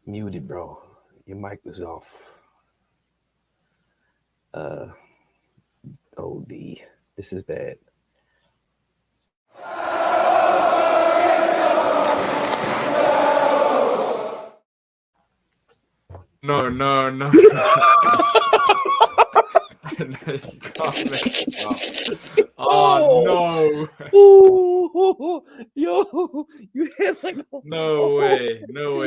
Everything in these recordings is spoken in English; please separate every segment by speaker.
Speaker 1: Muted, bro. Your mic was off. Uh, OD. This is bad.
Speaker 2: No. No, you can't make this up. Oh, no.
Speaker 1: Ooh, yo, you had like
Speaker 2: No way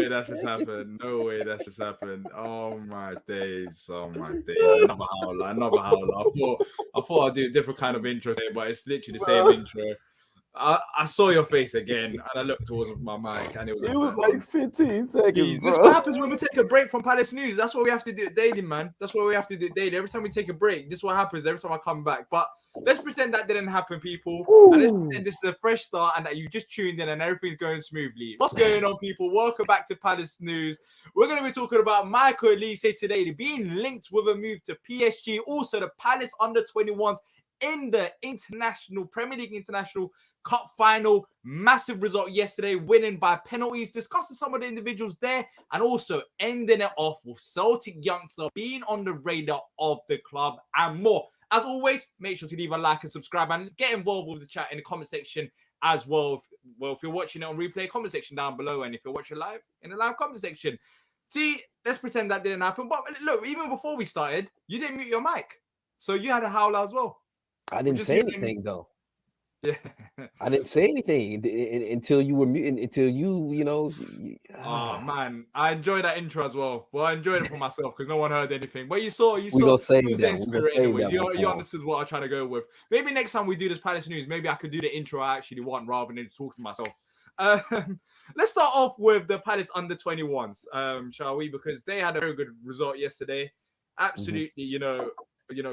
Speaker 2: that just happened. No way that just happened. Oh my days. Another howler. I thought I'd do a different kind of intro today, but it's literally the same intro. I saw your face again, and I looked towards my mic, and it was
Speaker 1: like 15 seconds,
Speaker 2: This is
Speaker 1: bro.
Speaker 2: what happens when we take a break from Palace News. That's what we have to do daily, man. That's what we have to do daily. Every time we take a break, this is what happens every time I come back. But let's pretend that didn't happen, people. And let's pretend this is a fresh start and that you just tuned in and everything's going smoothly. What's going on, people? Welcome back to Palace News. We're going to be talking about Michael Olise today, being linked with a move to PSG. Also, the Palace under-21s in the Premier League International Cup final. Massive result yesterday, winning by penalties, discussing some of the individuals there, and also ending it off with Celtic youngster being on the radar of the club and more. As always, make sure to leave a like and subscribe and get involved with the chat in the comment section as well. If you're watching it on replay, comment section down below, and if you're watching live, in the live comment section. See, let's pretend that didn't happen. But look, even before we started, you didn't mute your mic, so you had a howler as well.
Speaker 1: I didn't say anything though.
Speaker 2: Yeah,
Speaker 1: I didn't say anything until you were muted. Until you know.
Speaker 2: Oh man, I enjoyed that intro as well. Well, I enjoyed it for myself because no one heard anything. But you saw.
Speaker 1: We gonna save that.
Speaker 2: Spirit anyway. You understood what I'm trying to go with. Maybe next time we do this Palace News, maybe I could do the intro I actually want rather than talk to myself. Let's start off with the Palace under-21s, shall we? Because they had a very good result yesterday. Absolutely, you know,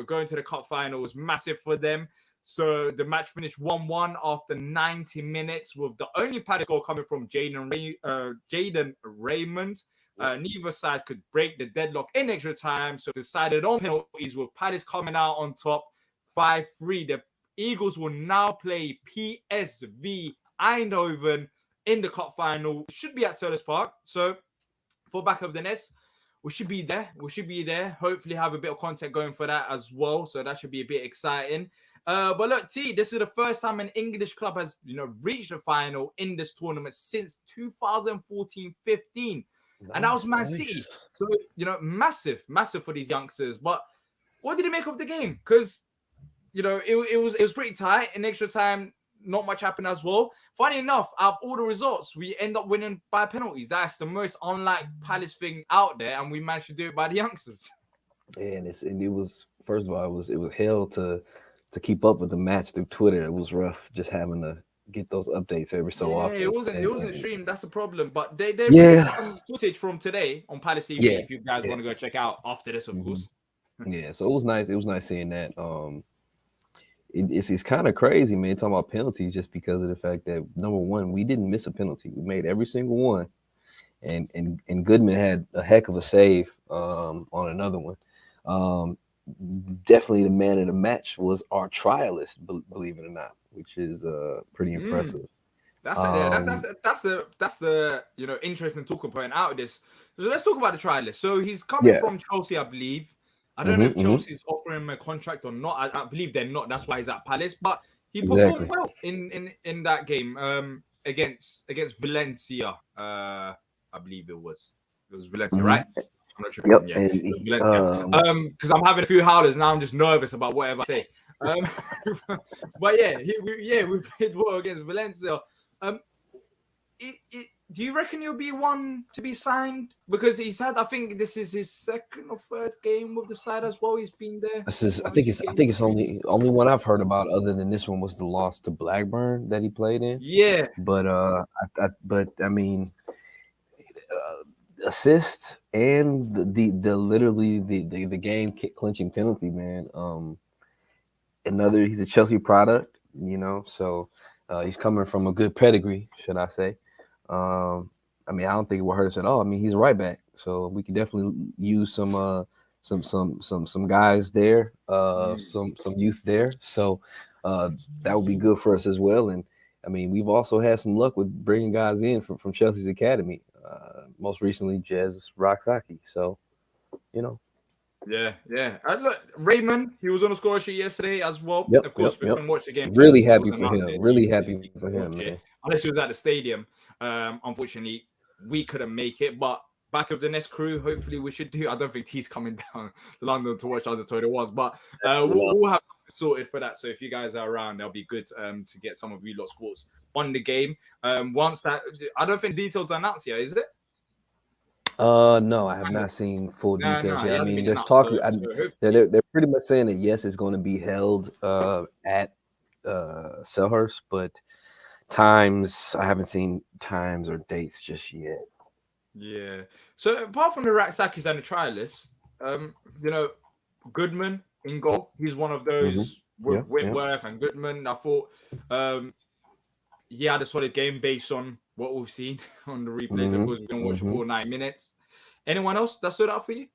Speaker 2: going to the cup final was massive for them. So the match finished 1-1 after 90 minutes, with the only Palace goal coming from Jaden Raymond. Neither side could break the deadlock in extra time, so decided on penalties, with Palace coming out on top 5-3. The Eagles will now play PSV Eindhoven in the cup final. It should be at Selhurst Park. So for back of the nest, we should be there. Hopefully have a bit of content going for that as well. So that should be a bit exciting. But look, T, this is the first time an English club has, reached the final in this tournament since 2014-15. And that was Man City. So, massive for these youngsters. But what did you make of the game? Because, it was pretty tight. In extra time, not much happened as well. Funny enough, out of all the results, we end up winning by penalties. That's the most unlike Palace thing out there, and we managed to do it by the youngsters.
Speaker 1: Yeah, and it was, first of all, it was hell to keep up with the match through Twitter. It was rough just having to get those updates every so often.
Speaker 2: It wasn't streamed. That's the problem. But they released some footage from today on Palace TV if you guys want to go check out after this, of course.
Speaker 1: Yeah, so it was nice. It was nice seeing that. It's kind of crazy, man, talking about penalties, just because of the fact that, number one, we didn't miss a penalty. We made every single one, and Goodman had a heck of a save on another one. Definitely the man of the match was our trialist, believe it or not, which is pretty impressive.
Speaker 2: That's the interesting talking point out of this. So let's talk about the trialist. So he's coming from Chelsea, I believe. I don't know if Chelsea's offering him a contract or not. I believe they're not. That's why he's at Palace. But he performed well in that game against Valencia. I believe it was Valencia, right? I'm not sure. Because I'm having a few howlers now. I'm just nervous about whatever I say. But we played well against Valencia. Do you reckon he'll be one to be signed? Because he's had, I think this is his second or third game with the side as well. He's been there.
Speaker 1: I think it's only one I've heard about other than this one was the loss to Blackburn that he played in.
Speaker 2: Yeah,
Speaker 1: but I mean, assist and the literally the game clinching penalty, man. He's a Chelsea product, so he's coming from a good pedigree, should I say. I mean, I don't think it will hurt us at all. I mean, he's a right back, so we can definitely use some guys there, some youth there. So that would be good for us as well. And I mean, we've also had some luck with bringing guys in from Chelsea's academy. most recently Jez Roxaki. So, you know,
Speaker 2: Yeah, yeah. And look, Raymond, he was on the score sheet yesterday as well.
Speaker 1: yep,
Speaker 2: Of
Speaker 1: yep,
Speaker 2: course, we
Speaker 1: yep.
Speaker 2: couldn't watch the game
Speaker 1: Really
Speaker 2: because it
Speaker 1: happy
Speaker 2: wasn't
Speaker 1: for
Speaker 2: out
Speaker 1: him.
Speaker 2: there.
Speaker 1: Really
Speaker 2: You
Speaker 1: happy
Speaker 2: physically
Speaker 1: for
Speaker 2: couldn't
Speaker 1: him,
Speaker 2: watch
Speaker 1: man.
Speaker 2: it unless he was at the stadium. Unfortunately, we couldn't make it. But back of the next crew, hopefully we should do. I don't think T's coming down to London to watch under 21s, but we'll have something sorted for that. So if you guys are around, that'll be good to get some of you lot's thoughts on the game. Once that, I don't think details are announced yet, is it?
Speaker 1: No, I have not seen full
Speaker 2: No,
Speaker 1: details
Speaker 2: no,
Speaker 1: yet.
Speaker 2: it
Speaker 1: I
Speaker 2: hasn't
Speaker 1: mean,
Speaker 2: been
Speaker 1: there's
Speaker 2: announced.
Speaker 1: talk.
Speaker 2: So hopefully,
Speaker 1: They're pretty much saying that yes, it's going to be held at Selhurst, but times I haven't seen times or dates just yet.
Speaker 2: yeah. So apart from the Raksakis and the trialists, you know, Goodman in goal, he's one of
Speaker 1: Hmm.
Speaker 2: those with
Speaker 1: Yeah, yeah.
Speaker 2: Whitworth and Goodman. I thought um, he had a solid game based on what we've seen on the replays. Of
Speaker 1: Hmm.
Speaker 2: course, we can watch the
Speaker 1: Hmm.
Speaker 2: full 9 minutes. Anyone else that stood out for you?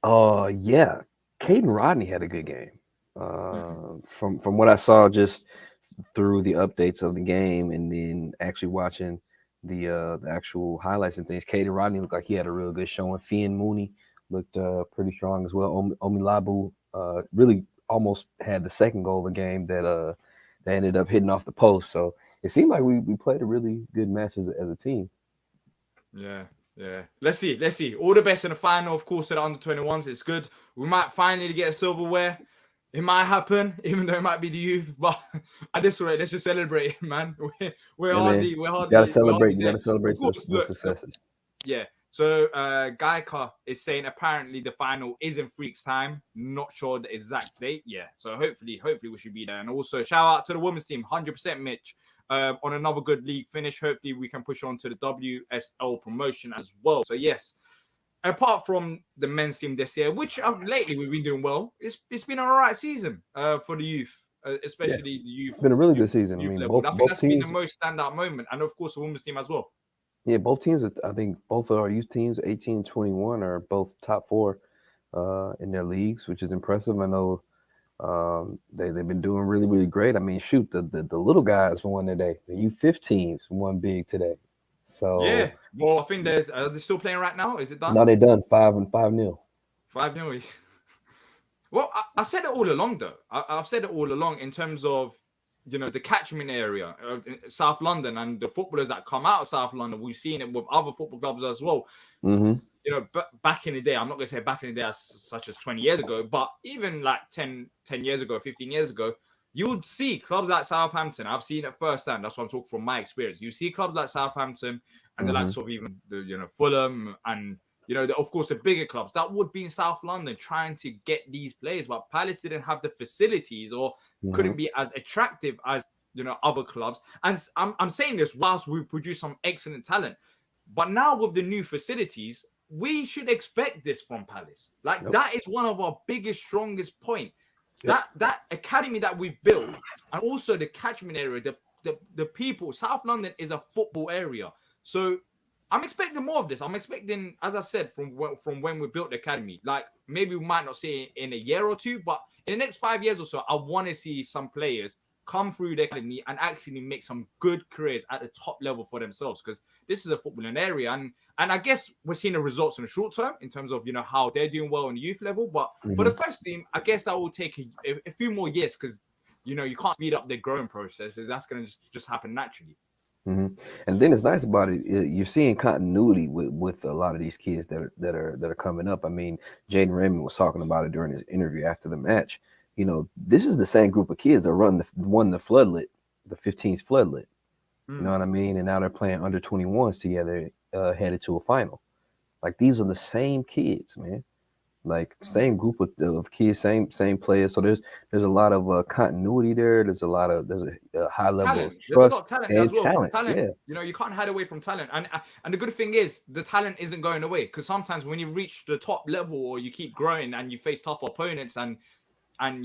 Speaker 1: Yeah. Caden Rodney had a good game.
Speaker 2: Mm-hmm.
Speaker 1: From what I saw just through the updates of the game and then actually watching the actual highlights and things, Caden Rodney looked like he had a real good showing. Finn Mooney looked pretty strong as well. Omilabu really almost had the second goal of the game that ended up hitting off the post. So it seemed like we played a really good match as a team.
Speaker 2: Yeah, yeah. Let's see. Let's see. All the best in the final, of course, to the under 21s. It's good. We might finally get a silverware. It might happen, even though it might be the youth. But at this rate, let's just celebrate, man. We're
Speaker 1: Yeah, man.
Speaker 2: hardly, we're
Speaker 1: You gotta
Speaker 2: hardly, we're
Speaker 1: celebrate.
Speaker 2: hardly
Speaker 1: You
Speaker 2: there.
Speaker 1: gotta celebrate
Speaker 2: Of course,
Speaker 1: the
Speaker 2: look,
Speaker 1: successes.
Speaker 2: yeah. So Gaika is saying apparently the final is in Freaks time. Not sure the exact date. Yeah. So hopefully we should be there. And also shout out to the women's team, 100% Mitch, on another good league finish. Hopefully we can push on to the WSL promotion as well. So yes, apart from the men's team this year, which lately we've been doing well, it's been an alright season for the youth.
Speaker 1: Yeah,
Speaker 2: Especially the
Speaker 1: it's been a really good
Speaker 2: youth,
Speaker 1: season. I
Speaker 2: youth
Speaker 1: mean,
Speaker 2: level.
Speaker 1: both
Speaker 2: I think
Speaker 1: both
Speaker 2: that's been the
Speaker 1: teams.
Speaker 2: most standout moment, and of course the women's team as well.
Speaker 1: Yeah, both teams. I think both of our youth teams, 18 and 21, are both top four in their leagues, which is impressive. I know they've been doing really really great. I mean, shoot, the little guys won today. The U15s won big today. So
Speaker 2: Yeah. Well, I think there's are they still playing right now? Is it done?
Speaker 1: now they done 5-5 nil.
Speaker 2: 5-0. Well, I said it all along though. I've said it all along in terms of the catchment area of South London and the footballers that come out of South London. We've seen it with other football clubs as well.
Speaker 1: Mm-hmm.
Speaker 2: Back in the day, I'm not going to say back in the day such as 20 years ago, but even like 10 years ago, 15 years ago, you would see clubs like Southampton. I've seen it firsthand. That's what I'm talking from my experience. You see clubs like Southampton and the
Speaker 1: Mm-hmm.
Speaker 2: likes of even Fulham and of course the bigger clubs that would be in South London trying to get these players, but Palace didn't have the facilities or
Speaker 1: Mm-hmm.
Speaker 2: couldn't be as attractive as other clubs. And I'm saying this whilst we produce some excellent talent, but now with the new facilities, we should expect this from Palace. Like
Speaker 1: Yep.
Speaker 2: that is one of our biggest, strongest point.
Speaker 1: Yep.
Speaker 2: That academy that we've built, and also the catchment area, the people. South London is a football area, so I'm expecting more of this. I'm expecting, as I said, from when we built the academy. Like maybe we might not see it in a year or two, but in the next 5 years or so, I want to see some players come through the academy and actually make some good careers at the top level for themselves, because this is a footballing area, and I guess we're seeing the results in the short term in terms of how they're doing well on the youth level, but for the
Speaker 1: Mm-hmm.
Speaker 2: first team, I guess that will take a few more years, because you can't speed up the growing process. That's going to just happen naturally.
Speaker 1: Mm-hmm. And then it's nice about it. You're seeing continuity with a lot of these kids that are coming up. I mean, Jaden Raymond was talking about it during his interview after the match. This is the same group of kids that won the floodlit, the 15s floodlit. You know what I mean? And now they're playing under 21s together, headed to a final. Like these are the same kids, man. Like same group of kids, same players. So there's a lot of continuity there. There's a high level of
Speaker 2: Talent. There's a lot
Speaker 1: trust
Speaker 2: of talent there
Speaker 1: and
Speaker 2: as well.
Speaker 1: talent.
Speaker 2: Talent.
Speaker 1: Yeah.
Speaker 2: You can't hide away from talent. And the good thing is the talent isn't going away, because sometimes when you reach the top level or you keep growing and you face tough opponents and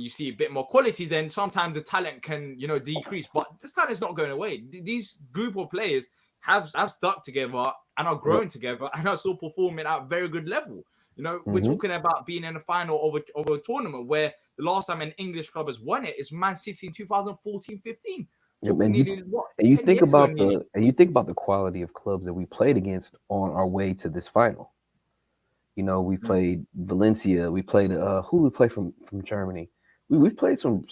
Speaker 2: you see a bit more quality, then sometimes the talent can decrease. But this talent is not going away. These group of players have stuck together and are growing
Speaker 1: Yep.
Speaker 2: together and are still performing at a very good level. We're
Speaker 1: Mm-hmm.
Speaker 2: talking about being in the final of a tournament where the last time an English club has won it is Man City in 2014-15.
Speaker 1: Yeah,
Speaker 2: Talking
Speaker 1: man,
Speaker 2: nearly what
Speaker 1: and you
Speaker 2: 10
Speaker 1: think
Speaker 2: years ago,
Speaker 1: about
Speaker 2: nearly.
Speaker 1: the quality of clubs that we played against on our way to this final. You know, we
Speaker 2: Mm.
Speaker 1: played Valencia. We played who we play from Germany. We've played some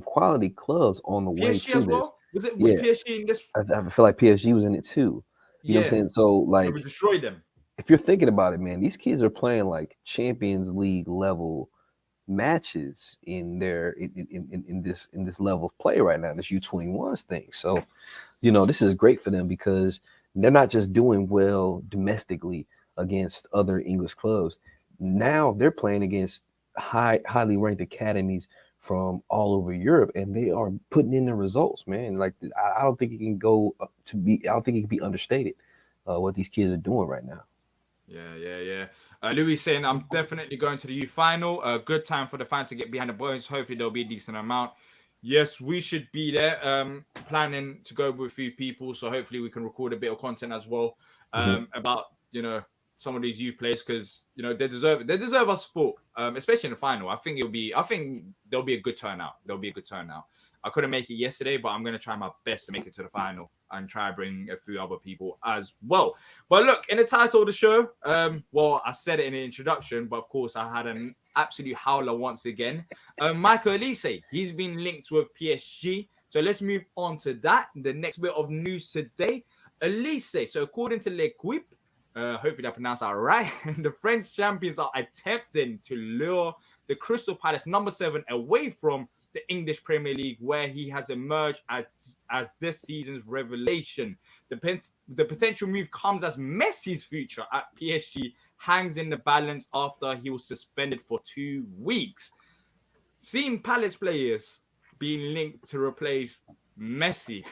Speaker 1: quality clubs on the way
Speaker 2: PSG
Speaker 1: to
Speaker 2: as
Speaker 1: this.
Speaker 2: well. Was
Speaker 1: Yeah,
Speaker 2: PSG in this?
Speaker 1: I feel like PSG was in it too. You know what I'm
Speaker 2: Yeah,
Speaker 1: saying? So
Speaker 2: and we
Speaker 1: like,
Speaker 2: destroyed them.
Speaker 1: if you're thinking about it, man, these kids are playing like Champions League level matches in their in this level of play right now, this U21s thing. So you know, this is great for them because they're not just doing well domestically against other English clubs. Now they're playing against highly ranked academies from all over Europe, and they are putting in the results, man. Like I don't think it can go to be. I don't think it can be understated what these kids are doing right now.
Speaker 2: Yeah. Louis saying, I'm definitely going to the youth final. A good time for the fans to get behind the boys. Hopefully, there'll be a decent amount. Yes, we should be there. Planning to go with a few people, so hopefully we can record a bit of content as well.
Speaker 1: Mhm.
Speaker 2: About some of these youth players because they deserve it. They deserve our support, especially in the final. I think there'll be a good turnout. There'll be a good turnout. I couldn't make it yesterday, but I'm gonna try my best to make it to the final and try bring a few other people as well. But look, in the title of the show, well, I said it in the introduction, but of course, I had an absolute howler once again. Michael Olise, he's been linked with PSG. So let's move on to that. The next bit of news today, Olise. So according to L'Equipe, hopefully I pronounced that right, the French champions are attempting to lure the Crystal Palace number 7 away from the English Premier League, where he has emerged as this season's revelation. The potential move comes as Messi's future at PSG hangs in the balance after he was suspended for 2 weeks. Seeing Palace players being linked to replace Messi,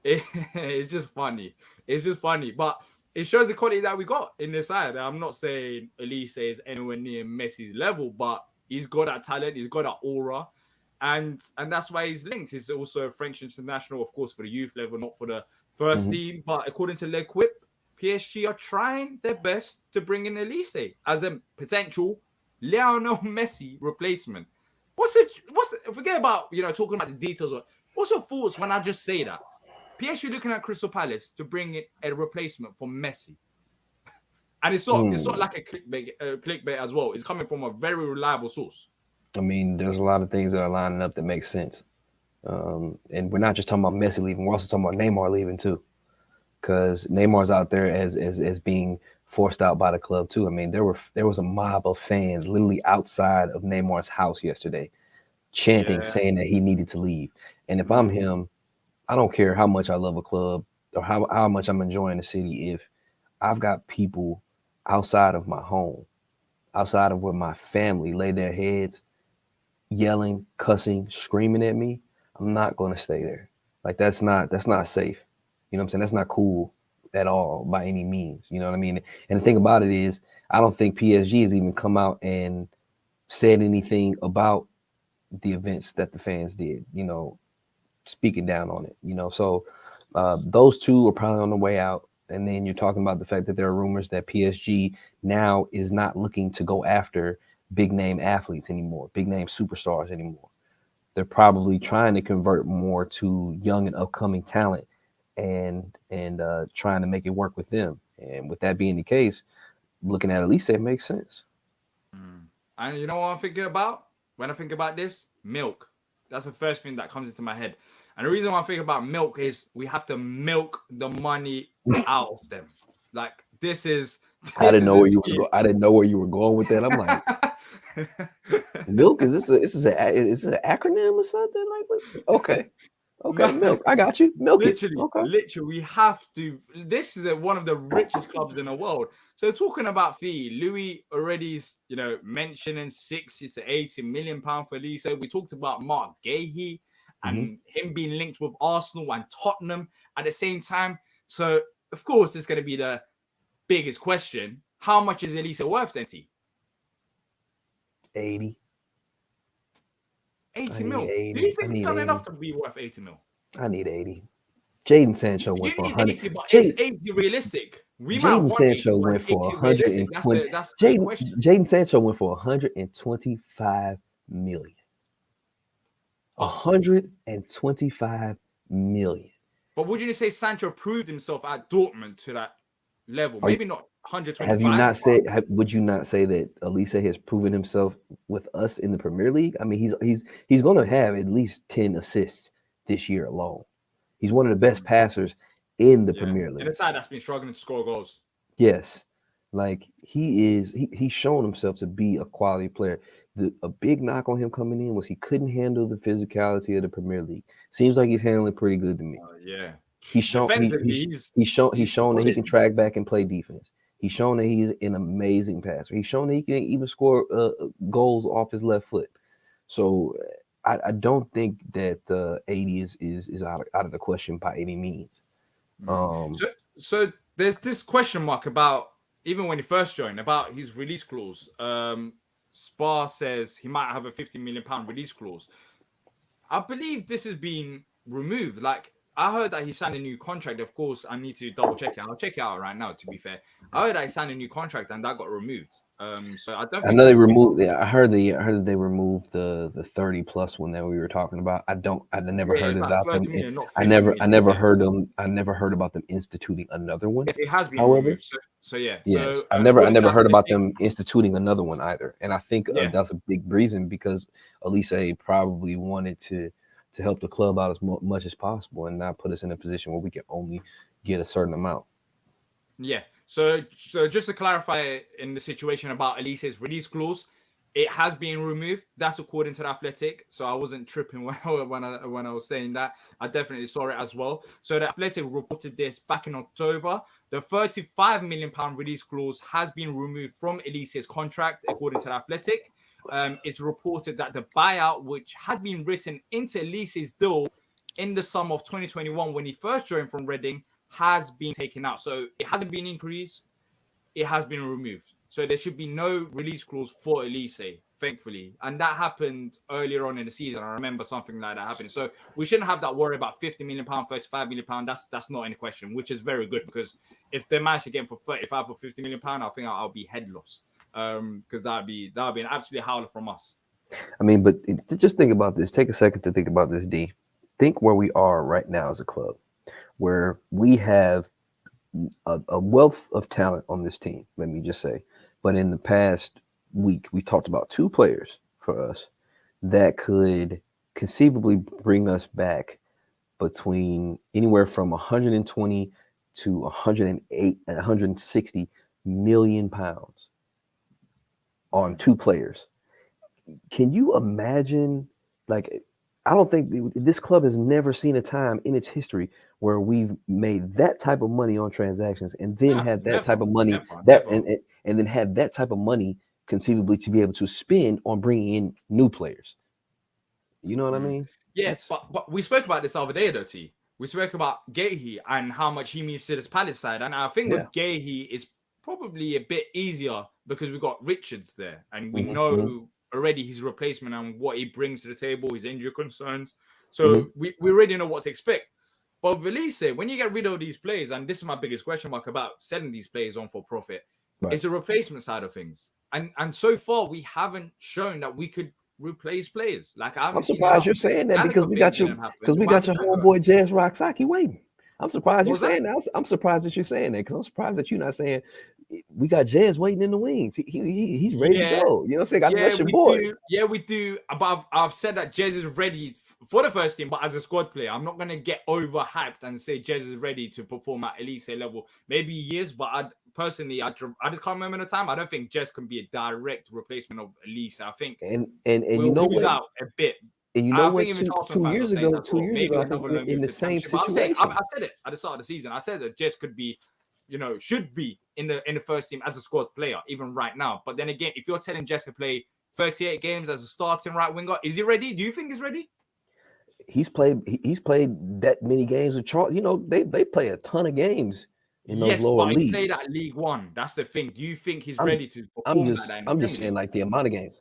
Speaker 2: it's just funny. It's just funny, but it shows the quality that we got in this side. I'm not saying Elise is anywhere near Messi's level, but he's got that talent, he's got that aura, and that's why he's linked. He's also a French international, of course, for the youth level, not for the first
Speaker 1: Mhm.
Speaker 2: team. But according to L'Equipe, PSG are trying their best to bring in Elise as a potential Lionel Messi replacement. Forget about talking about the details. What's your thoughts when I just say that? PSG looking at Crystal Palace to bring in a replacement for Messi, and it's not
Speaker 1: Mm.
Speaker 2: like a clickbait as well. It's coming from a very reliable source.
Speaker 1: I mean, there's a lot of things that are lining up that make sense. And we're not just talking about Messi leaving; we're also talking about Neymar leaving too, because Neymar's out there as being forced out by the club too. I mean, there was a mob of fans literally outside of Neymar's house yesterday, chanting,
Speaker 2: Yeah.
Speaker 1: saying that he needed to leave. And if I'm
Speaker 2: Mm.
Speaker 1: him, I don't care how much I love a club or how much I'm enjoying the city. If I've got people outside of my home, outside of where my family lay their heads, yelling, cussing, screaming at me, I'm not going to stay there. Like that's not safe. You know what I'm saying? That's not cool at all by any means. You know what I mean? And the thing about it is, I don't think PSG has even come out and said anything about the events that the fans did. You know, speaking down on it. You know, so those two are probably on the way out. And then you're talking about the fact that there are rumors that PSG now is not looking to go after big name athletes anymore, big name superstars anymore. They're probably trying to convert more to young and upcoming talent and trying to make it work with them. And with that being the case, looking at Elise, it makes sense.
Speaker 2: Mm. And you know what I'm thinking about when I think about this? Milk. That's the first thing that comes into my head. And the reason why I think about milk is we have to milk the money out of them. Like this is
Speaker 1: I
Speaker 2: this
Speaker 1: didn't
Speaker 2: is
Speaker 1: know
Speaker 2: a
Speaker 1: where you was
Speaker 2: team.
Speaker 1: going. I didn't know where you were going with that. I'm like, milk? Is this an acronym or something? Like, okay,
Speaker 2: No,
Speaker 1: okay, milk. I got you. Milk it.
Speaker 2: literally,
Speaker 1: Okay.
Speaker 2: literally, we have to. This is one of the richest clubs in the world. So talking about fee, Louis already's mentioning 60 to 80 million pound for Lisa. We talked about Mark Gahey
Speaker 1: Hmm.
Speaker 2: and him being linked with Arsenal and Tottenham at the same time. So of course, it's going to be the biggest question: how much is Elisa worth, then?
Speaker 1: 80. I
Speaker 2: 80
Speaker 1: need
Speaker 2: mil. Do you
Speaker 1: 80. I
Speaker 2: think it's
Speaker 1: need
Speaker 2: done enough
Speaker 1: 80.
Speaker 2: to be worth 80 mil?
Speaker 1: I need 80. Jaden Sancho
Speaker 2: You
Speaker 1: went for
Speaker 2: need
Speaker 1: 100.
Speaker 2: 80, but is
Speaker 1: Jade,
Speaker 2: 80 realistic? We might
Speaker 1: Jaden
Speaker 2: want 80,
Speaker 1: Sancho
Speaker 2: but
Speaker 1: went
Speaker 2: is
Speaker 1: for
Speaker 2: 80 realistic? That's
Speaker 1: 120.
Speaker 2: the question.
Speaker 1: Jaden Sancho went for 125 million.
Speaker 2: Oh,
Speaker 1: 125 million.
Speaker 2: But would you say Sancho proved himself at Dortmund to that level?
Speaker 1: Are you,
Speaker 2: Maybe not
Speaker 1: have you
Speaker 2: 125,
Speaker 1: not
Speaker 2: but
Speaker 1: said? Would you not say that Olise has proven himself with us in the Premier League? I mean, he's going to have at least 10 assists this year alone. He's one of the best passers in the
Speaker 2: yeah,
Speaker 1: Premier
Speaker 2: in a
Speaker 1: League.
Speaker 2: side that's been struggling to score goals.
Speaker 1: Yes, like he's shown himself to be a quality player. A big knock on him coming in was he couldn't handle the physicality of the Premier League. Seems like he's handling pretty good to me.
Speaker 2: Yeah,
Speaker 1: He's shown
Speaker 2: defensively,
Speaker 1: he's
Speaker 2: he's
Speaker 1: shown that he
Speaker 2: solid.
Speaker 1: can track back and play defense. He's shown that he's an amazing passer. He's shown that he can even score goals off his left foot. So I don't think that 80 is out of the question by any means.
Speaker 2: So there's this question mark about even when he first joined about his release clause. Spa says he might have a £50 million release clause. I believe this has been removed. Like I heard that he signed a new contract. Of course, I need to double check it. I'll check it out right now. To be fair, I heard that he signed a new contract and that got removed. So I don't
Speaker 1: I
Speaker 2: think
Speaker 1: know they
Speaker 2: this will be.
Speaker 1: removed. Yeah, I heard that they removed the 30 plus one that we were talking about. I never
Speaker 2: Yeah,
Speaker 1: heard
Speaker 2: it's like
Speaker 1: about them.
Speaker 2: 30 million, not
Speaker 1: I
Speaker 2: 50
Speaker 1: never
Speaker 2: million. Yeah.
Speaker 1: I never heard about them instituting another one.
Speaker 2: Yes, it has been
Speaker 1: However,
Speaker 2: removed. So yeah.
Speaker 1: yes,
Speaker 2: So
Speaker 1: I
Speaker 2: according to
Speaker 1: never
Speaker 2: that
Speaker 1: heard about
Speaker 2: policy,
Speaker 1: them instituting another one either. And I think
Speaker 2: yeah.
Speaker 1: that's a big reason because Olise probably wanted to help the club out as much as possible and not put us in a position where we can only get a certain amount.
Speaker 2: Yeah. So just to clarify in the situation about Elise's release clause, it has been removed. That's according to the Athletic. So I wasn't tripping when I was saying that. I definitely saw it as well. So the Athletic reported this back in October. The £35 million release clause has been removed from Elise's contract, according to the Athletic. It's reported that the buyout, which had been written into Elise's deal in the summer of 2021 when he first joined from Reading, has been taken out. So it hasn't been increased. It has been removed. So there should be no release clause for Olise, thankfully. And that happened earlier on in the season. I remember something like that happening. So we shouldn't have that worry about £50 million, £35 million. That's not any question, which is very good because if they manage to get him for 35 or £50 million, I think I'll be head lost. Because that'd be an absolute howler from us.
Speaker 1: I mean, but just think about this. Take a second to think about this, D. Think where we are right now as a club, where we have a wealth of talent on this team, let me just say. But in the past week, we talked about two players for us that could conceivably bring us back between anywhere from 120 to 108 and 160 million pounds on two players. Can you imagine, like, I don't think this club has never seen a time in its history where we've made that type of money on transactions and then had that type of money and then had that type of money conceivably to be able to spend on bringing in new players. You know what I mean?
Speaker 2: Yeah, but we spoke about this the other day, though, T. We spoke about Gahey and how much he means to this Palace side. And I think with Gahey, it's probably a bit easier because we got Richards there and we know already his replacement and what he brings to the table, his injury concerns. So we already know what to expect. But with Olise, when you get rid of these players, and this is my biggest question mark about selling these players on for profit, it's the replacement side of things. And so far, we haven't shown that we could replace players. Like I'm
Speaker 1: surprised you're saying that because we got your homeboy Jazz Rocksaki waiting. I'm surprised you're saying that. I'm surprised that you're saying that because I'm surprised that you're not saying we got Jazz waiting in the wings. He's ready to go. You know what I'm saying? That's your boy.
Speaker 2: We do. But I've said that Jazz is ready for the first team, but as a squad player, I'm not gonna get overhyped and say Jazz is ready to perform at Olise level. Maybe years, but I just can't remember the time. I don't think Jazz can be a direct replacement of Olise. I think
Speaker 1: and
Speaker 2: we'll
Speaker 1: you know
Speaker 2: lose
Speaker 1: what?
Speaker 2: out a bit.
Speaker 1: And you know what? 2 years ago, I think in the same situation.
Speaker 2: I said it at the start of the season. I said that Jess could be, should be in the first team as a squad player, even right now. But then again, if you're telling Jess to play 38 games as a starting right winger, is he ready? Do you think he's ready?
Speaker 1: He's played that many games with Charles. They play a ton of games in those lower leagues.
Speaker 2: He played at League One. That's the thing. Do you think he's ready to perform
Speaker 1: I'm just saying, like, the amount of games.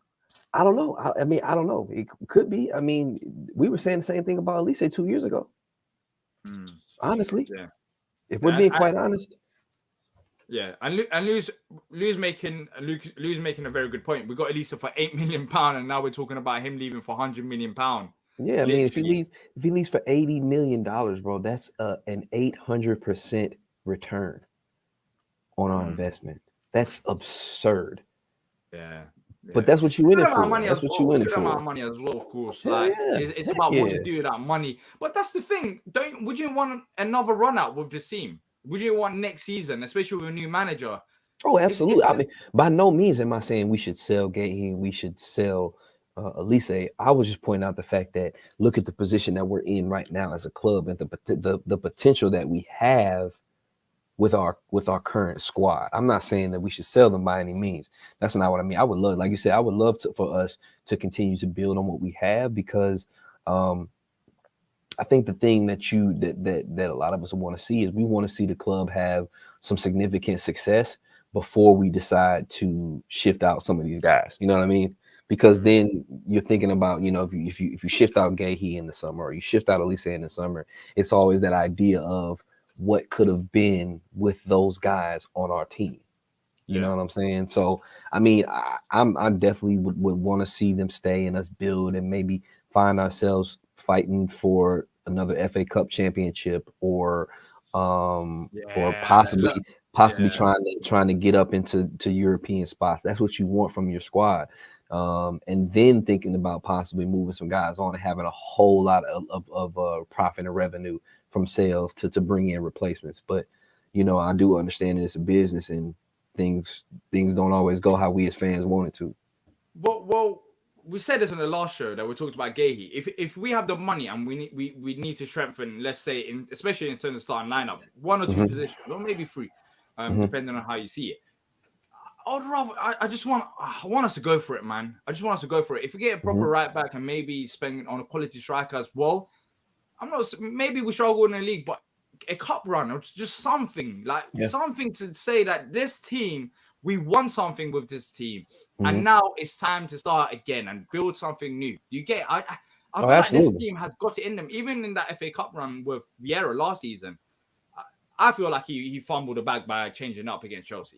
Speaker 1: I don't know. I mean, I don't know. It could be. I mean, we were saying the same thing about Olise 2 years ago. Honestly, if we're being quite honest.
Speaker 2: Yeah, and Lou's making a very good point. We got Olise for £8 million, and now we're talking about him leaving for £100 million.
Speaker 1: Yeah, I mean,
Speaker 2: Literally.
Speaker 1: if he leaves for $80 million, bro, that's an 800% return on our
Speaker 2: Mm,
Speaker 1: investment. That's absurd.
Speaker 2: yeah,
Speaker 1: But
Speaker 2: yeah.
Speaker 1: that's what you
Speaker 2: It's
Speaker 1: in
Speaker 2: good
Speaker 1: it
Speaker 2: amount of
Speaker 1: for.
Speaker 2: money
Speaker 1: That's
Speaker 2: as
Speaker 1: what
Speaker 2: well.
Speaker 1: you
Speaker 2: It's
Speaker 1: in it
Speaker 2: good amount
Speaker 1: for.
Speaker 2: of money as well, of course.
Speaker 1: Hell
Speaker 2: Like
Speaker 1: yeah.
Speaker 2: it's
Speaker 1: Heck
Speaker 2: about what you
Speaker 1: yeah.
Speaker 2: do with that money. But that's the thing. Don't would you want another run out with this team? Would you want next season, especially with a new manager?
Speaker 1: Oh,
Speaker 2: It's
Speaker 1: absolutely. I
Speaker 2: gonna
Speaker 1: mean, by no means am I saying we should sell Gahey and we should sell Olise. I was just pointing out the fact that look at the position that we're in right now as a club and the potential that we have with our current squad. I'm not saying that we should sell them by any means. That's not what I mean. I would love, like you said, I would love for us to continue to build on what we have because um, I think the thing that a lot of us want to see is we want to see the club have some significant success before we decide to shift out some of these guys. You know what I mean? Because
Speaker 2: Mhm.
Speaker 1: then you're thinking about, if you shift out Gahey in the summer or you shift out Elise in the summer, it's always that idea of what could have been with those guys on our team. You know
Speaker 2: Yeah.
Speaker 1: what I'm saying? So I mean, I definitely would want to see them stay and us build and maybe find ourselves fighting for another FA Cup championship or
Speaker 2: Yeah. Look,
Speaker 1: possibly
Speaker 2: yeah.
Speaker 1: trying to get up into European spots. That's what you want from your squad. And then thinking about possibly moving some guys on and having a whole lot of profit and revenue from sales to bring in replacements. But I do understand that it's a business and things things don't always go how we as fans want it to.
Speaker 2: Well, we said this on the last show that we talked about Gahey. If we have the money and we need to strengthen, let's say, especially in terms of starting lineup, one or two
Speaker 1: Mm-hmm,
Speaker 2: positions, or maybe three,
Speaker 1: mm-hmm,
Speaker 2: depending on how you see it. I would rather. I want us to go for it, man. I just want us to go for it. If we get a
Speaker 1: mm-hmm.
Speaker 2: proper right back and maybe spend on a quality striker as well, I'm not. Maybe we struggle in the league, but a cup run or just something like
Speaker 1: Yeah.
Speaker 2: something to say that this team, we won something with this team,
Speaker 1: Mm-hmm.
Speaker 2: and now it's time to start again and build something new. Do you get? I
Speaker 1: Oh,
Speaker 2: feel like this
Speaker 1: absolutely.
Speaker 2: team has got it in them. Even in that FA Cup run with Vieira last season, I feel like he fumbled the bag by changing up against Chelsea.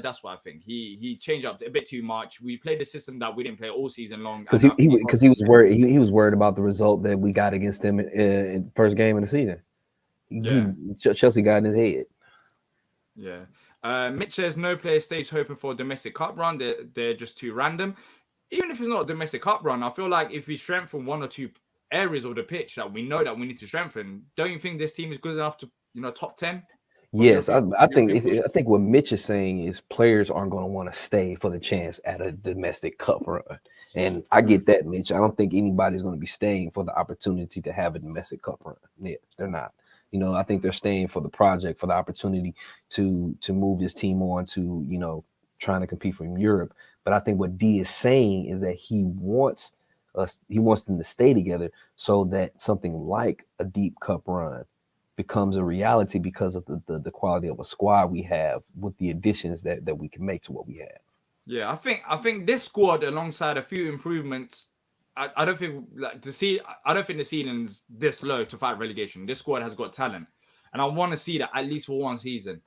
Speaker 2: That's what I think. He changed up a bit too much. We played the system that we didn't play all season long,
Speaker 1: Because
Speaker 2: and I think he got
Speaker 1: because he was worried he was worried about the result that we got against them in first game of the season.
Speaker 2: yeah.
Speaker 1: Chelsea got in his head.
Speaker 2: Yeah. Mitch says no player stays hoping for a domestic cup run. They're just too random. Even if it's not a domestic cup run, I feel like if we strengthen one or two areas of the pitch that we know that we need to strengthen, don't you think this team is good enough to top 10 of
Speaker 1: Yes, I think
Speaker 2: European push?
Speaker 1: I think what Mitch is saying is players aren't going to want to stay for the chance at a domestic cup run, and I get that, Mitch. I don't think anybody's going to be staying for the opportunity to have a domestic cup run. Yeah, they're not. I think they're staying for the project, for the opportunity to move this team on to trying to compete from Europe. But I think what D is saying is that he wants them to stay together so that something like a deep cup run becomes a reality because of the quality of a squad we have with the additions that we can make to what we have.
Speaker 2: Yeah, I think this squad, alongside a few improvements, I don't think like I don't think the ceiling's this low to fight relegation. This squad has got talent, and I want to see that at least for one season.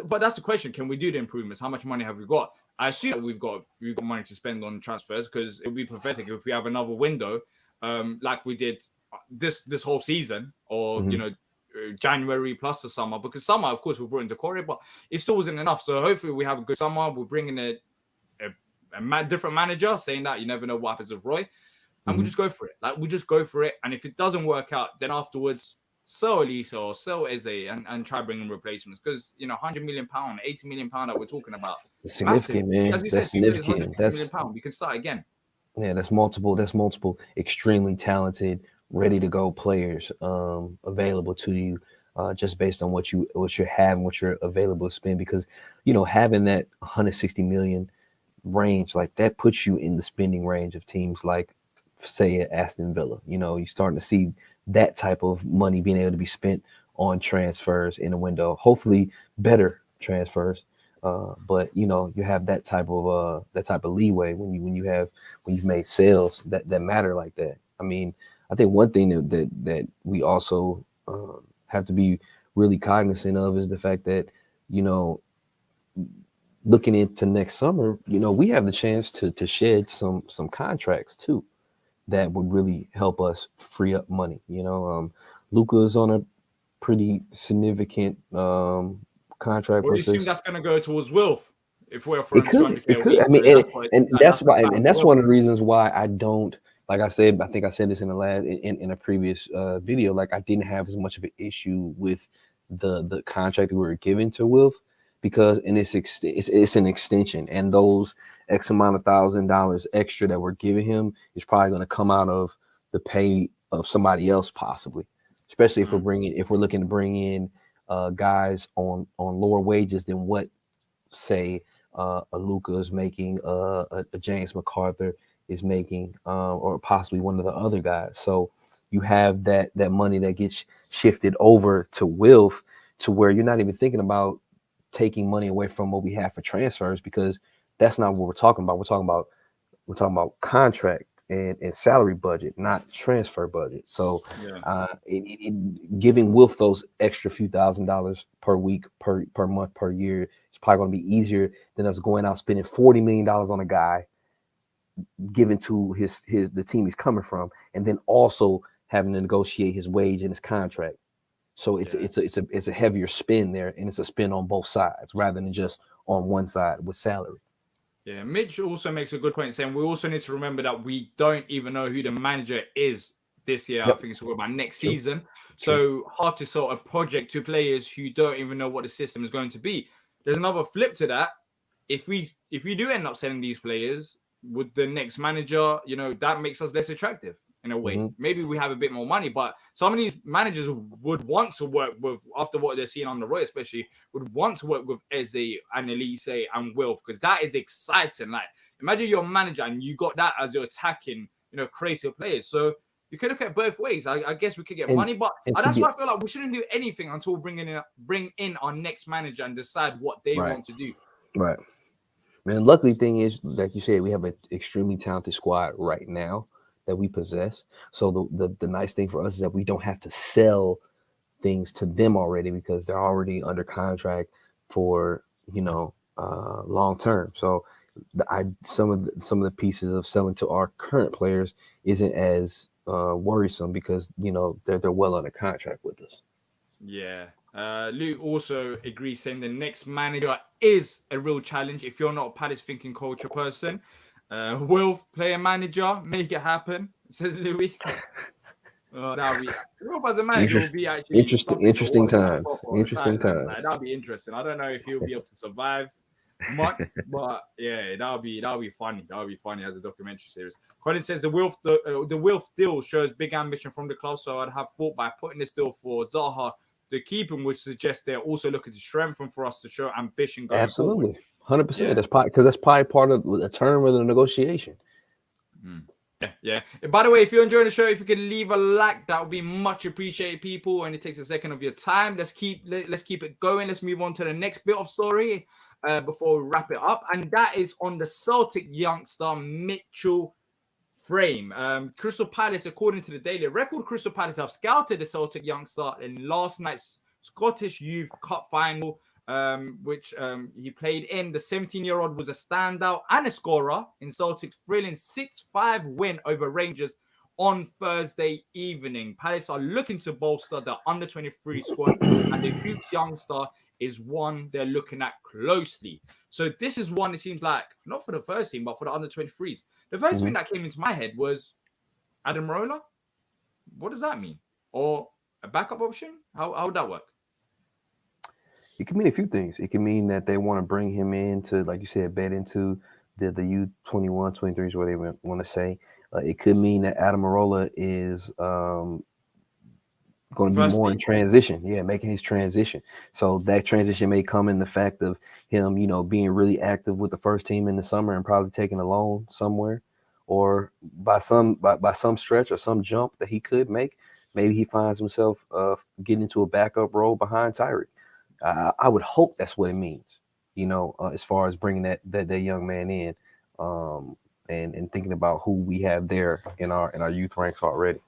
Speaker 2: But that's the question: can we do the improvements? How much money have we got? I assume that we've got money to spend on transfers because it would be pathetic if we have another window, like we did this whole season, or
Speaker 1: Mm-hmm.
Speaker 2: January plus the summer. Because summer, of course, we brought in Decore, but it still wasn't enough. So hopefully, we have a good summer. We're bringing a different manager, saying that you never know what happens with Roy, and we
Speaker 1: Mm-hmm.
Speaker 2: just go for it. Like we just go for it, and if it doesn't work out, then afterwards sell Olise or sell Eze and try bringing replacements because £100 million, £80 million that we're talking about,
Speaker 1: That's
Speaker 2: massive.
Speaker 1: significant, man.
Speaker 2: As you said,
Speaker 1: That's
Speaker 2: 2 years, one hundred
Speaker 1: significant.
Speaker 2: sixty million pound. We can start again.
Speaker 1: Yeah, that's multiple. That's multiple extremely talented, ready to go players available to you, just based on what you have and what you're available to spend. Because having that 160 million range like that puts you in the spending range of teams like, say, Aston Villa. You're starting to see that type of money being able to be spent on transfers in a window. Hopefully, better transfers. But you have that type of leeway when you've made sales that matter like that. I mean, I think one thing that we also have to be really cognizant of is the fact that you know looking into next summer, we have the chance to shed some contracts too. that would really help us free up money. Luka's on a pretty significant contract
Speaker 2: Or do you
Speaker 1: with
Speaker 2: assume
Speaker 1: us.
Speaker 2: that's going to go towards Wilf if we're
Speaker 1: It
Speaker 2: offering
Speaker 1: could,
Speaker 2: 200k
Speaker 1: it
Speaker 2: a
Speaker 1: could. I
Speaker 2: week?
Speaker 1: mean,
Speaker 2: So that's what
Speaker 1: and
Speaker 2: that's
Speaker 1: that's
Speaker 2: the
Speaker 1: why,
Speaker 2: plan
Speaker 1: and
Speaker 2: for
Speaker 1: that's
Speaker 2: Wilf.
Speaker 1: one of the reasons why I don't. Like I said, I think I said this in the last in a previous video. Like I didn't have as much of an issue with the contract we were given to Wilf because in it's an extension, and those X amount of $1,000 extra that we're giving him is probably going to come out of the pay of somebody else possibly, especially if we're looking to bring in guys on lower wages than what say a Luca is making, a James MacArthur is making, or possibly one of the other guys. So you have that money that gets shifted over to Wilf, to where you're not even thinking about taking money away from what we have for transfers, because that's not what we're talking about. We're talking about contract and salary budget, not transfer budget. So giving Wilf those extra few $1,000s per week, per month, per year, it's probably going to be easier than us going out spending $40 million on a guy given to the team he's coming from, and then also having to negotiate his wage and his contract. So it's a heavier spin there, and it's a spin on both sides rather than just on one side with salary.
Speaker 2: Yeah, Mitch also makes a good point saying we also need to remember that we don't even know who the manager is this year.
Speaker 1: Yep.
Speaker 2: I think it's all about next
Speaker 1: True.
Speaker 2: season. So hard to sort of project to players who don't even know what the system is going to be. There's another flip to that. If we do end up selling these players, with the next manager, that makes us less attractive in a way. Maybe we have a bit more money, but some of these managers would want to work with, after what they're seeing on the road, especially, would want to work with Eze and Olise and Wilf, because that is exciting. Like, imagine you're a manager and you got that as your attacking, creative players. So you could look at both ways. I guess we could get money, but that's why I feel like we shouldn't do anything until we bring in our next manager and decide what they want to do.
Speaker 1: Right. And the luckily thing is, like you said, we have an extremely talented squad right now that we possess. So the nice thing for us is that we don't have to sell things to them already, because they're already under contract for long term. So some of the pieces of selling to our current players isn't as worrisome, because they're well under contract with us.
Speaker 2: Yeah. Luke also agrees, saying the next manager is a real challenge if you're not a Palace thinking culture person. Wilf, player manager, make it happen, says Louis. That'll be Wilf as a manager will be actually
Speaker 1: interesting times. Interesting times.
Speaker 2: Like, that'll be interesting. I don't know if he'll be able to survive much, but yeah, that'll be funny. That'll be funny as a documentary series. Colin says the Wilf deal shows big ambition from the club, so I'd have thought by putting this deal for Zaha to keep him would suggest they're also looking to strengthen for us to show ambition going forward.
Speaker 1: 100%. That's probably part of the term of the negotiation.
Speaker 2: Yeah. By the way, if you're enjoying the show, if you can leave a like, that would be much appreciated, people. And it takes a second of your time. Let's keep it going. Let's move on to the next bit of story before we wrap it up, and that is on the Celtic youngster Mitchell Frame. Crystal Palace, according to the Daily Record, Crystal Palace have scouted the Celtic youngster in last night's Scottish Youth Cup final, which he played in. The 17-year-old was a standout and a scorer in Celtic's thrilling 6-5 win over Rangers on Thursday evening. Palace are looking to bolster the under-23 squad, and the Hoops youngster is one they're looking at closely. So this is one, it seems like, not for the first team, but for the under-23s. The first thing that came into my head was Adam Marola. What does that mean? Or a backup option? How would that work?
Speaker 1: It can mean a few things. It can mean that they want to bring him in to, like you said, bet into the U21, 23s, where they want to say. It could mean that Adam Marola is going to be more in transition. Yeah, making his transition. So that transition may come in the fact of him, being really active with the first team in the summer and probably taking a loan somewhere, or by some stretch or some jump that he could make, maybe he finds himself getting into a backup role behind Tyreek. I would hope that's what it means, as far as bringing that young man in, and thinking about who we have there in our youth ranks already.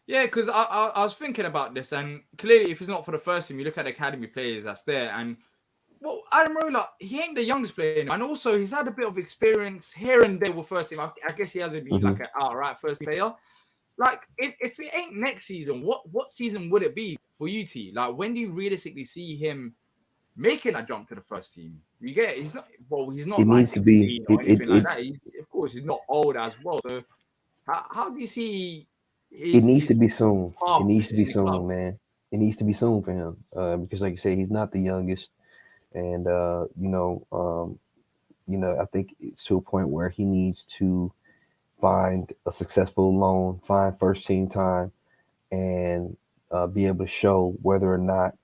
Speaker 2: Yeah, because I was thinking about this, and clearly, if it's not for the first team, you look at the academy players that's there, and Adam Roller, he ain't the youngest player, and also he's had a bit of experience here and there with first team. I guess he hasn't been like an outright first team player. Like, if it ain't next season, what season would it be for you, T? Like, when do you realistically see him making a jump to the first team? You get it? He's not
Speaker 1: It
Speaker 2: like
Speaker 1: needs to be
Speaker 2: 16 or anything like that. Of course, he's not old as well. So how do you see
Speaker 1: it needs to
Speaker 2: his
Speaker 1: be soon. It
Speaker 2: path
Speaker 1: needs to be
Speaker 2: in the club?
Speaker 1: soon, man. It needs to be soon for him. Because like you say, he's not the youngest. And I think it's to a point where he needs to find a successful loan, find first team time, and be able to show whether or not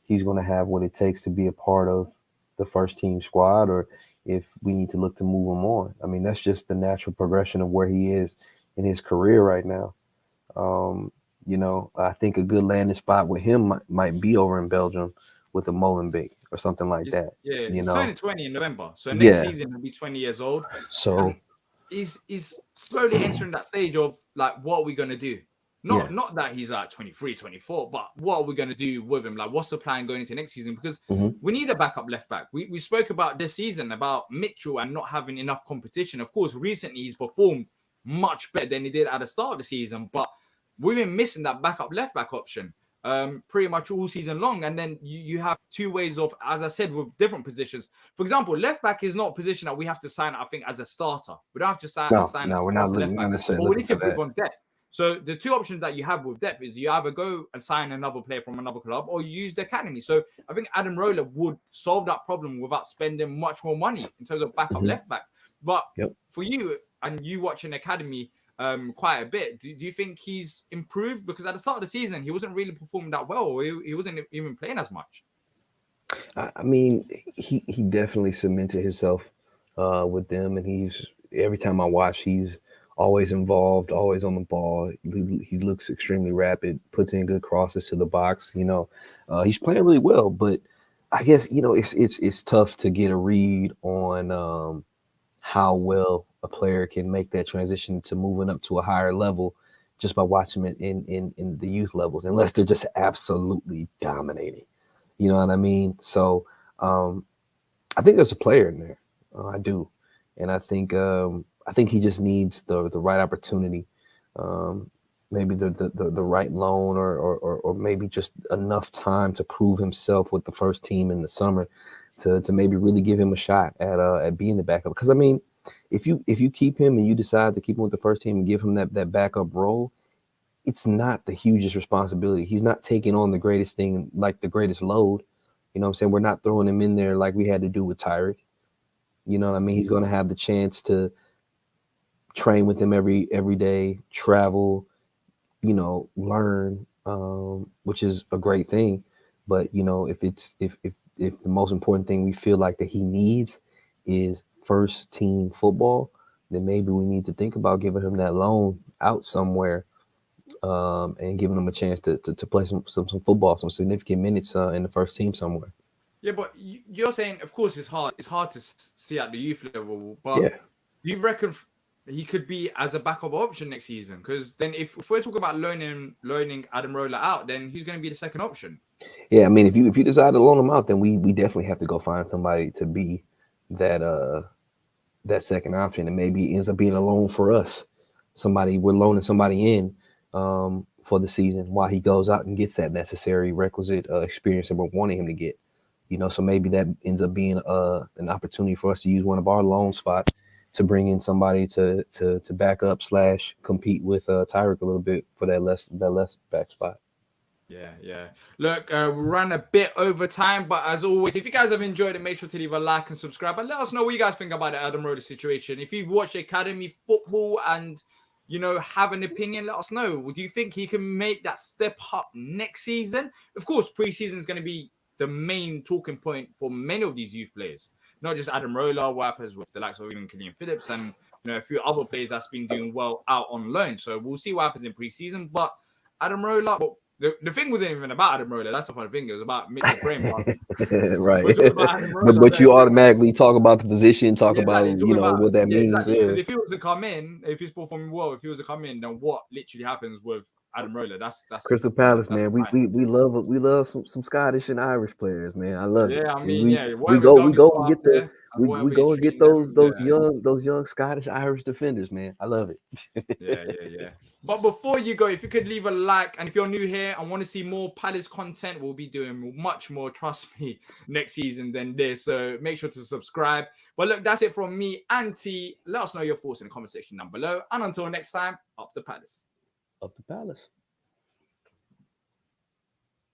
Speaker 1: he's going to have what it takes to be a part of the first team squad, or if we need to look to move him on. I mean, that's just the natural progression of where he is in his career right now. I think a good landing spot with him might be over in Belgium with a Molenbeek or something like that.
Speaker 2: Yeah,
Speaker 1: You
Speaker 2: he's
Speaker 1: know,
Speaker 2: turning 20 in November. So next season he'll be 20 years old.
Speaker 1: So
Speaker 2: And he's slowly entering that stage of like, what are we gonna do? Not that he's like 23, 24, but what are we gonna do with him? Like, what's the plan going into next season? Because we need a backup left back. We spoke about this season about Mitchell and not having enough competition. Of course, recently he's performed much better than he did at the start of the season, but we've been missing that backup left back option pretty much all season long. And then you have two ways of, as I said, with different positions. For example, left back is not a position that we have to sign, I think, as a starter. We don't have to sign a
Speaker 1: no, we're not
Speaker 2: left back.
Speaker 1: necessarily
Speaker 2: But we need to
Speaker 1: looking for
Speaker 2: improve
Speaker 1: that.
Speaker 2: on depth. So the two options that you have with depth is you either go and sign another player from another club, or you use the academy. So I think Adam Roller would solve that problem without spending much more money in terms of backup left back. But for you, and you watching academy quite a bit, do you think he's improved? Because at the start of the season, he wasn't really performing that well, or he wasn't even playing as much.
Speaker 1: I mean, he definitely cemented himself with them, and he's every time I watch, he's always involved, always on the ball. He looks extremely rapid, puts in good crosses to the box. He's playing really well, but I guess it's tough to get a read on how well a player can make that transition to moving up to a higher level just by watching it in the youth levels, unless they're just absolutely dominating. You know what I mean? So I think there's a player in there. I do, and I think he just needs the right opportunity, maybe the right loan, or maybe just enough time to prove himself with the first team in the summer to maybe really give him a shot at being the backup. Because I mean, if you keep him and you decide to keep him with the first team and give him that backup role, it's not the hugest responsibility. He's not taking on the greatest thing, like the greatest load. You know what I'm saying? We're not throwing him in there like we had to do with Tyreek. You know what I mean? He's going to have the chance to train with him every day, travel, learn, which is a great thing. But if the most important thing we feel like that he needs is first team football, then maybe we need to think about giving him that loan out somewhere, and giving him a chance to play some football, some significant minutes in the first team somewhere.
Speaker 2: Yeah, but you're saying, of course, it's hard. It's hard to see at the youth level. But do you reckon he could be as a backup option next season? Because then, if we're talking about loaning Adam Roller out, then who's going to be the second option?
Speaker 1: Yeah, I mean, if you decide to loan him out, then we definitely have to go find somebody to be that second option, and maybe it ends up being a loan for us. We're loaning somebody in for the season while he goes out and gets that necessary requisite experience that we're wanting him to get. So maybe that ends up being an opportunity for us to use one of our loan spots to bring in somebody to back up / compete with Tyreek a little bit for that less back spot.
Speaker 2: Yeah. Look, we ran a bit over time, but as always, if you guys have enjoyed it, make sure to leave a like and subscribe, and let us know what you guys think about the Adam Roller situation. If you've watched academy football and have an opinion, let us know. Do you think he can make that step up next season? Of course, preseason is going to be the main talking point for many of these youth players, not just Adam Roller, what happens with the likes of even Killian Phillips and a few other players that's been doing well out on loan. So we'll see what happens in preseason. But Adam Roller, the thing wasn't even about Adam Roller. That's the funny thing. It was about Mitchell Brain.
Speaker 1: Right. But you automatically talk about the position, about what that means.
Speaker 2: Exactly. Because if he was to come in, if he's performing well, if he was to come in, then what literally happens with Adam Roller. That's
Speaker 1: Crystal
Speaker 2: you know,
Speaker 1: Palace,
Speaker 2: that's
Speaker 1: man.
Speaker 2: fine.
Speaker 1: We love some Scottish and Irish players, man. I love it.
Speaker 2: Yeah, I mean,
Speaker 1: We
Speaker 2: yeah,
Speaker 1: we
Speaker 2: whatever
Speaker 1: go we
Speaker 2: Doug has
Speaker 1: go
Speaker 2: put
Speaker 1: and
Speaker 2: up
Speaker 1: get the
Speaker 2: there and whatever
Speaker 1: we
Speaker 2: he's
Speaker 1: go and get
Speaker 2: treating them, yeah,
Speaker 1: those young Scottish Irish defenders, man. I love
Speaker 2: yeah,
Speaker 1: it.
Speaker 2: yeah, yeah. But before you go, if you could leave a like, and if you're new here and want to see more Palace content, we'll be doing much more, trust me, next season than this. So make sure to subscribe. But look, that's it from me and T. Let us know your thoughts in the comment section down below. And until next time, up the Palace.
Speaker 1: Up the Palace.